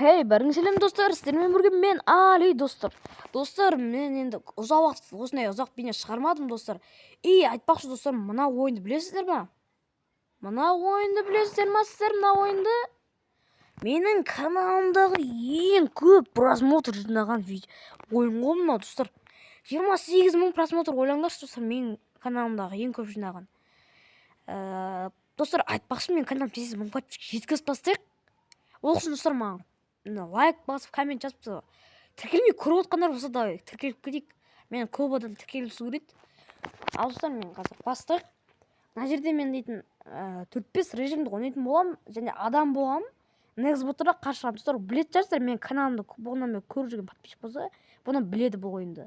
Hey, біріншілем достар, сіздермен бірге мен Али достар. Достар, мен енді ұзақ уақыт осындай ұзақ бейне шығармадым достар. Айтпақшы достар, мына ойынды білесіздер ма? Сіздер мына ойынды? Менің каналымдағы ең көп просмотр жинаған ойын ғой мынау достар. 28 мың просмотр, ойлаңдаршы достар, менің каналымдағы ең көп жинаған. Достар, айтпақшы, мен каналым тез 1000 подписчик жеткізіп тастайық. Ол үшін достар, маған лайк басып, коммент жазып, тіркелмей көріп отқандар болса да тіркеліп кетейік. Мен көп адам тіркелісі көреді. Ал достар, мен қазір бастық. Мына жерде мен дейтін 4-5 режимді ойнайтын болам, және адам болам. Nextbot'та қаршығам достар, білет жаздар, мен каналымды бұғынан мен көріп жүрген подписчик болса, бұны біледі бұл ойынды.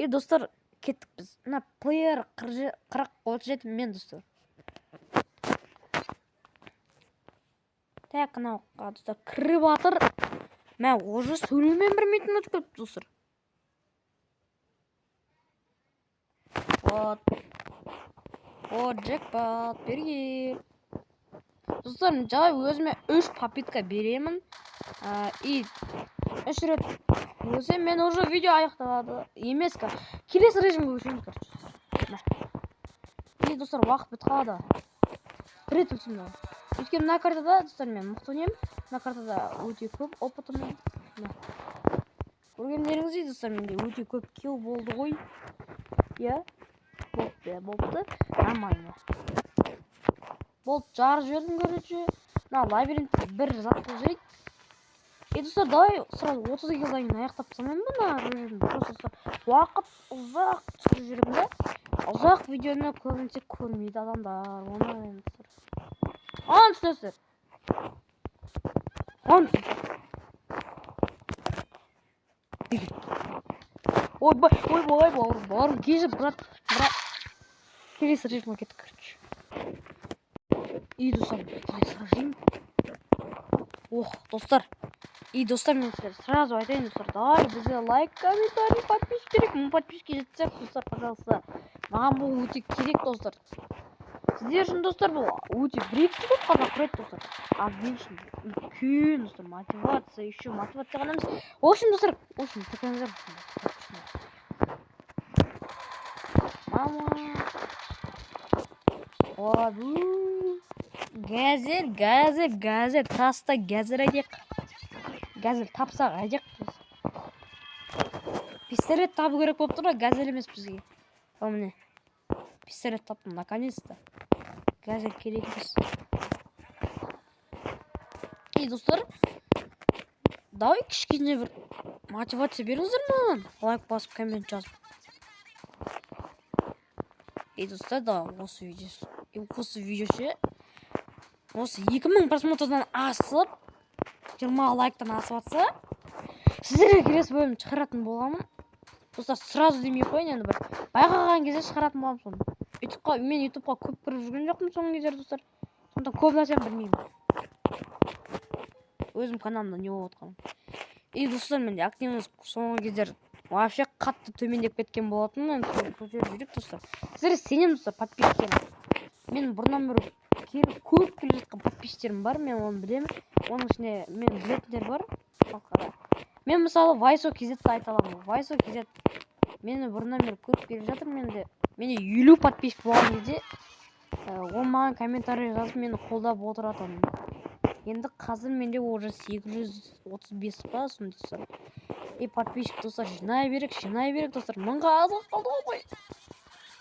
Достар, кеттік біз. Мына плеер 40-37 мен достар. Так, қанауға достар кіріп атыр. Мен уже сөйлеумен білмейтін өтіп көп достар. Джекпот бергел. Достар, жай өзіме 3 попитка беремін. 3 рет өсе мен уже видео аяқталады. Емес ка. Келесі режимге өшеміз короче. Достар, уақыт бітіп қалады. Бір рет өлсем да. Өйткені мына картада достар мен мықты ойнаймын. Мына картада өте көп опытым. Көргендеріңіздей достар, менде өте көп килл болды ғой. Болыпты. Нормально. Болды, жарып жібердім короче. Мына лабиринтте бір зат қылжайды. Достар, давай сразу 30 киллдан кейін аяқтап тастамаймын ба мына режимді. Просто уақыт ұзақ түсіріп жүремін да. Ұзақ видеоны көбінесе көрмейді адамдар. Оны түсесіздер. Ой, бауырым, кешір, брат. Келесі режимге кеттік, короче. Достар, келесі режим. Достар. Достар, мен сіздер сразу айтайын, достар. Давай, бізге лайк, комментарий, подписчик керек. Мың подписчикке жетсек, достар, пожалуйста. Маған бұл өте керек, достар. Сіздер үшін, достар, бұл өте бір-екі секунд қана құрайды, достар. Отлично. Үлкен, достар, мотивация, еще мотивация ғана емес. В общем, достар, тіркеліңіздер. Мама. Газер, таста газер айдек. Газер тапсақ айдек. Пистолет табу керек болып тұр, газер емес бізге. Міне. Пистолет таптым, наконец-то. Газер керек емес. Достар, давай кішкене бір мотивация беріңіздер маған. Лайк басып, коммент жазып. Достар, да, осы видео ше. Осы 2000 просмотрдан асып, 20 лайктан асып атса, сіздерге келесі бөлім шығаратын боламын. Достар, сразу демей қойын, енді бір байқаған кезде шығаратын боламын соны. Мен ютубқа көп кіріп жүрген жоқпын соңғы кездері, достар. Сондықтан көп нәрсені білмеймін. Өзім каналымда не болып отқаным. Достар, менде активность соңғы кездері вообще қатты төмендеп кеткен болатын. Енді көтеріп жүрек, достар. Сіздерге сенемін, достар, подписчиктерім. Мен бұрыннан бері көп келе жатқан подписчиктерім бар, мен оны білемін. Оның ішінде мен білетіндер бар. Мен мысалы Вайсо кезетті айта аламын. Вайсо кезет мені бұрыннан бері көп келе жатыр. Менде 50 подписчик болған кезде ол маған комментарий жазып мені қолдап отыратын. Енді қазір менде уже 835 па сондай. Подписчик достар, жинай берек, достар. Мыңға азық қалды ғой.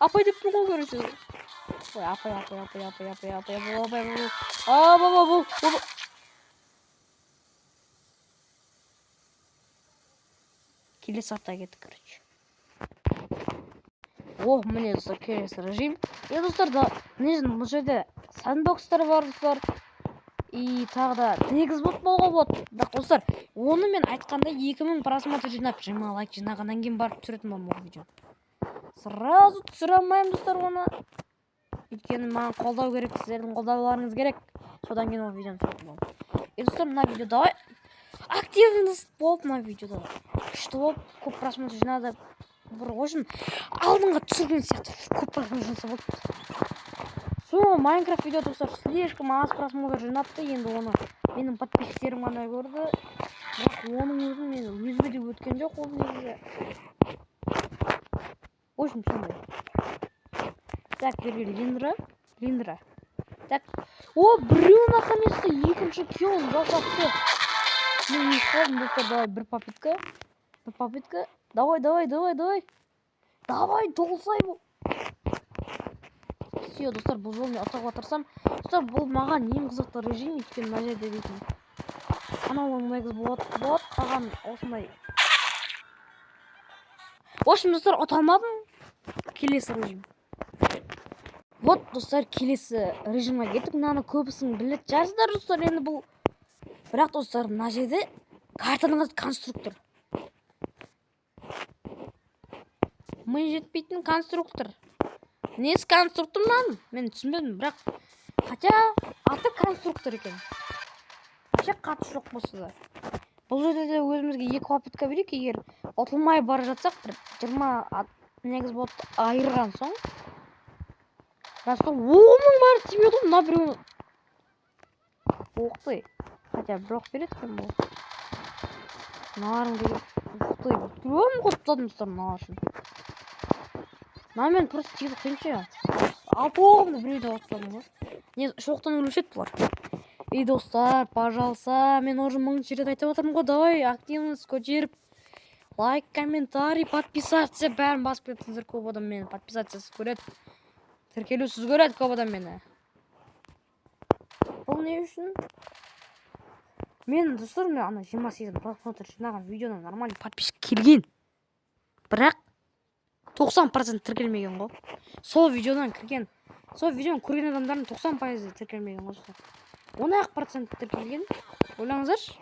Апай деп тұр ғой көресіз. Апай. Келесі атта кеттік, короче. Міне, достар, келесі режим. Достар, да, бұл жерде сандбокстар бар, достар. Тағы да Nextbot болға болады. Достар, оны мен айтқанда 2000 просмотр жинап, 20 лайк жинағаннан кейін барып түсіретін болам ол видео. Сразу түсіре алмаймын, достар, оны. Өйткені маған қолдау керек, сіздердің қолдауларыңыз керек. Содан кейін ол видеоны түсіретін болам. Достар, мына видео давай активность болып мына видеода. Күшті болып, көп просмотр жинады. Бір ойшын алдыңға түсірген сияқты көп просмотр жинаса болды. Майнкрафт видео, достар, слишком аз просмотр жинапты, енді оны Менің подписчиктерім ғана көрді. Бірақ оның өзін мен өзіме де өткен жоқ ол негізі. В общем, сондай. Так, берген Линдра. Так. О, біреу наконец-то екінші киллін жасапты. Мен қалдым достар, давай бір попытка. Давай. Давай, толсай бұл. Все, достар, бұл жолмен атауға тырысам. Достар, бұл маған ең қызықты режим, өйткені мына жерде дейтін. Санаулы негіз болады, қалған осындай. В общем, достар, аталмадым. Келесі режим. Вот, достар, келесі режимге кетіп, мынаны көбісін білет жаздар, достар, енді бұл. Бірақ, достар, мына жерде картаның конструктор. Ми жетпейтін конструктор. Несі конструктор мен түсінбедім, бірақ хотя аты конструктор екен. Вообще қатысы жоқ болса да. Бұл жерде де өзімізге 2 попытка берейік, егер ұтылмай бара жатсақ, бір 20 негіз болады айырған соң. Расты оның бәрі тимеді, мына біреуін оқты. Хотя бірақ береді екен бұл. Нарың деген оқты. Біреуін қоттадым ұстар мағашын. Мен просто тегіз қиыншы. Алты оғымды біреуді оқтадым. Шоқтан өлішет бұлар. И достар, пожалуйста, мен уже 1000 рет айтып отырмын ғой, давай активность көтеріп, лайк, комментарий, подписаться, бәрін басып кетсіңіздер. Көп адам мені подписациясыз көреді, тіркелусіз көреді көп адам мені. Бұл не үшін? Мен достар, мен ана 28 просмотр жинаған видеодан нормальный подписчик келген. Бірақ 90% тіркелмеген ғой. Сол видеодан кірген. Сол видеоны көрген адамдардың 90% тіркелмеген ғой. 10% тіркелген. Ойлаңыздаршы.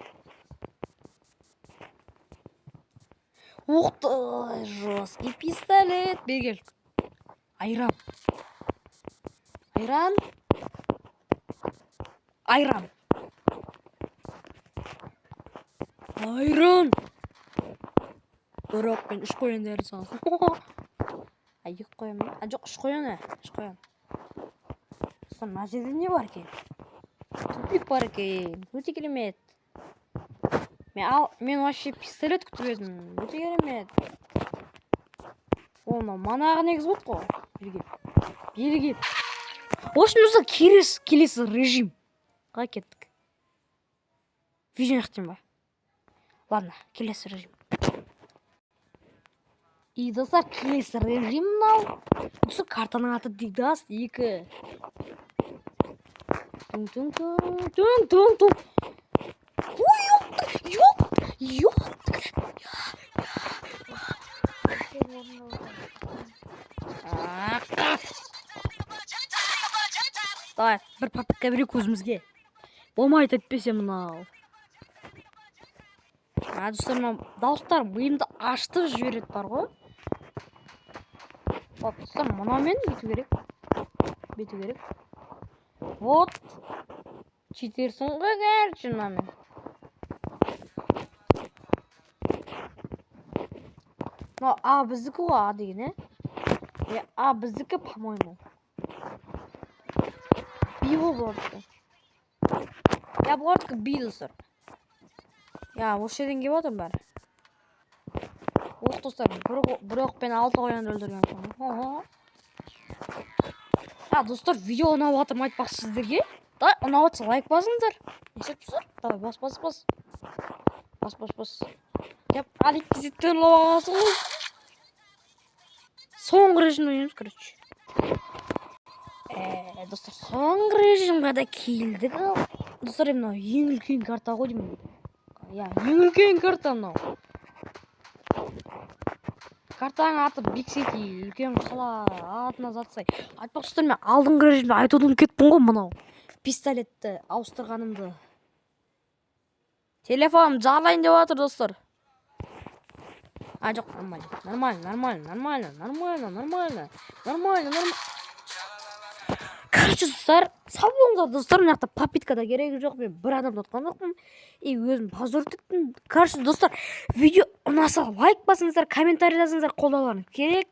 Уқты, жесткий пистолет. Бегел. Айран. Бірақ мен 3 қоян дәрі салдым. 2 қоян ба? Жоқ, 3 қоян. 3 қоян. Мына жерде не бар екен? Тупик бар екен. Өте керемет. Мен вообще пистолет күтіп едім. Өте керемет. Оны манағы негіз болды ғой. Бері кет. В общем, осы келесі режим. Ға кеттік. Видео ақтен ба? Ладно, келесі режим. И достар, келесі режим мынау. Осы картаның аты Дигдас 2. Тун. Yok. Давай, бір попытка берейік өзімізге. Болмайды әйтпесе мынау. Достар, мынау дауыстар миымды ашытып жібереді бар ғой. Достар, мынаумен бету керек. Вот. 4 соңға кәрші мынамен. А біздікі ғой, А деген, А біздікі, по-моему. Би болады. Болады би достар. Осы жерден кеп отырм бәрі. Достар, бір оқпен 6 қоянды өлтірген соң. Достар, видео ұнап атырм айтпақшы сіздерге. Ұнап атса лайк басыңыздар. Несет достар? Давай, бас. Деп, алик кезеттен ұлағасы ғой. Соңғы режим ойнаймыз, короче. Достар, соңғы режимға да келдік. Достар, мынау ең үлкен карта ғой деймін. Ең үлкен карта мынау. Картаның аты Big City, үлкен қала атына затсай. Айтпақшылар, мен алдыңғы режимде айтудың кеттім ғой мынау. Пистолетті ауыстырғанымды. Телефоным жарылайын деп отыр, достар. Жоқ, нормально. Короче, достар, сау болыңыздар, достар, мына жақта попиткада керегі жоқ, мен бір адамды отқан жоқпын. И өзім позор түттім. Короче, достар, видео ұнаса лайк басыңыздар, комментарий жазыңыздар, қолдауларыңыз керек.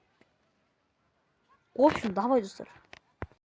В общем, давай, достар.